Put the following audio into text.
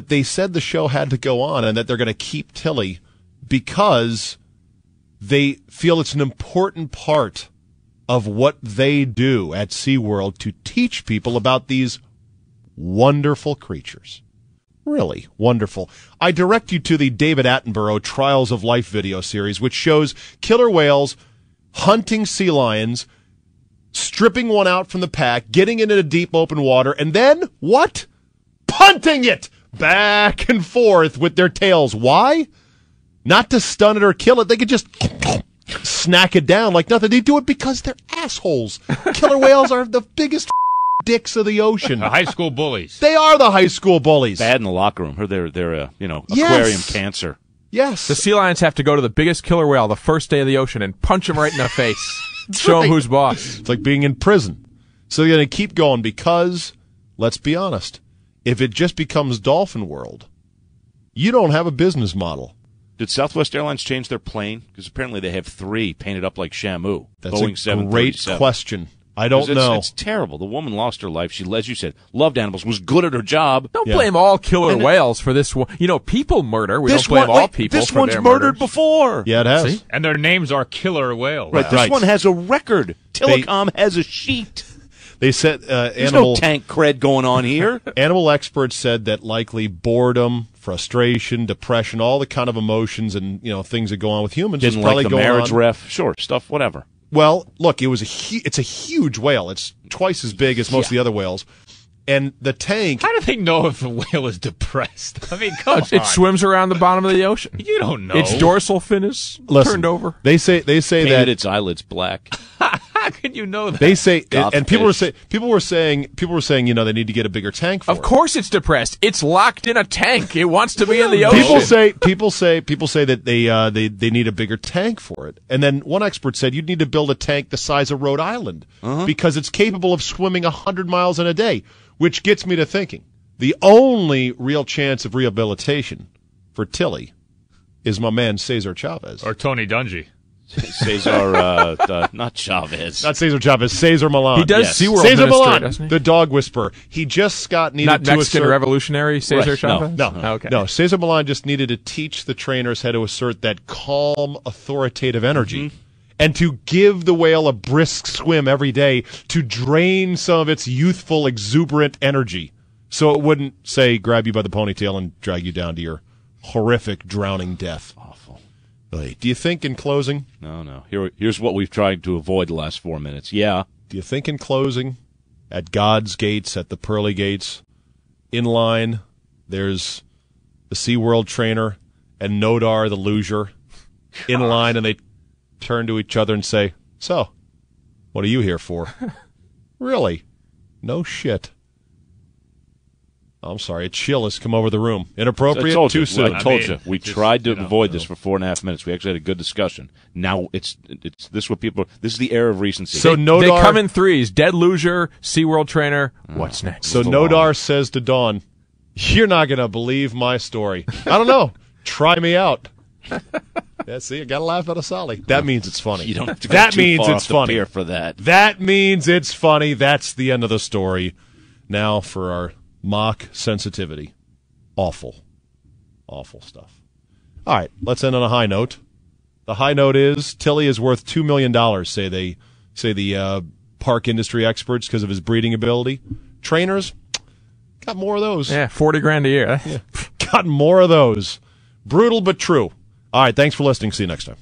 They said the show had to go on and that they're going to keep Tilly because they feel it's an important part of what they do at SeaWorld to teach people about these wonderful creatures. Really wonderful. I direct you to the David Attenborough Trials of Life video series, which shows killer whales hunting sea lions, stripping one out from the pack, getting into the deep open water, and then, what? Punting it back and forth with their tails. Why? Not to stun it or kill it. They could just snack it down like nothing. They do it because they're assholes. Killer whales are the biggest dicks of the ocean. The high school bullies. They are the high school bullies. Bad in the locker room. They're aquarium cancer. Yes. The sea lions have to go to the biggest killer whale the first day of the ocean and punch him right in the face. Show him who's boss. It's like being in prison. So they're going to keep going because, let's be honest, if it just becomes Dolphin World, you don't have a business model. Did Southwest Airlines change their plane? Because apparently they have 3 painted up like Shamu. That's Boeing a great question. I don't know. It's terrible. The woman lost her life. She, as you said, loved animals, was good at her job. Don't blame all killer whales for this one. You know, people murder. We don't blame all people this for one's their murdered murders. before. Yeah, it has. See? And their names are killer whales. Right. This one has a record. Telecom has a sheet. They said There's no tank cred going on here. Animal experts said that likely boredom, frustration, depression, all the kind of emotions and things that go on with humans Didn't is probably like the going marriage on. ref. Sure, stuff, whatever. Well, look, it's a huge whale. It's twice as big as most of the other whales. And the tank... How do they know if a whale is depressed? I mean, come on. It swims around the bottom of the ocean. You don't know. Its dorsal fin is turned over. They say Painted that its eyelids black. How can you know that? they say Goth and people were saying they need to get a bigger tank for Of it. course it's depressed. It's locked in a tank. It wants to be in the ocean. People say that they need a bigger tank for it. And then one expert said you'd need to build a tank the size of Rhode Island because it's capable of swimming 100 miles in a day, which gets me to thinking the only real chance of rehabilitation for Tilly is my man Cesar Chavez. Or Tony Dungy. Cesar, not Chavez. Not Cesar Chavez, Cesar Millan. He does Yes. SeaWorld Cesar minister, Millan, doesn't he? the dog whisperer. He just needed Not to Mexican assert... revolutionary Cesar Chavez? No. Okay. No, Cesar Millan just needed to teach the trainers how to assert that calm, authoritative energy and to give the whale a brisk swim every day to drain some of its youthful, exuberant energy so it wouldn't, say, grab you by the ponytail and drag you down to your horrific drowning death. Awful. Do you think in closing... No. Here's what we've tried to avoid the last 4 minutes. Yeah. Do you think in closing, at God's gates, at the pearly gates, in line, there's the SeaWorld trainer and Nodar the loser in line, and they turn to each other and say, "So, what are you here for?" Really? No shit. I'm sorry, a chill has come over the room. Inappropriate, too soon. I told you. I mean, We tried to avoid this for 4.5 minutes. We actually had a good discussion. Now it's this what people. This is the era of recency. So They Nodar come in threes. Dead loser, SeaWorld trainer. What's next? So Nodar says to Dawn, "You're not going to believe my story. I don't know. Try me out." Yeah, see, I got to laugh at a Solly. That means it's funny. You don't have to go that too means far it's off the funny pier for that. That means it's funny. That's the end of the story. Now for our mock sensitivity. Awful stuff. All right, let's end on a high note. The high note is Tilly is worth $2 million, say the park industry experts, because of his breeding ability. Trainers, got more of those. Yeah, $40,000 a year. Got more of those. Brutal but true. All right, thanks for listening. See you next time.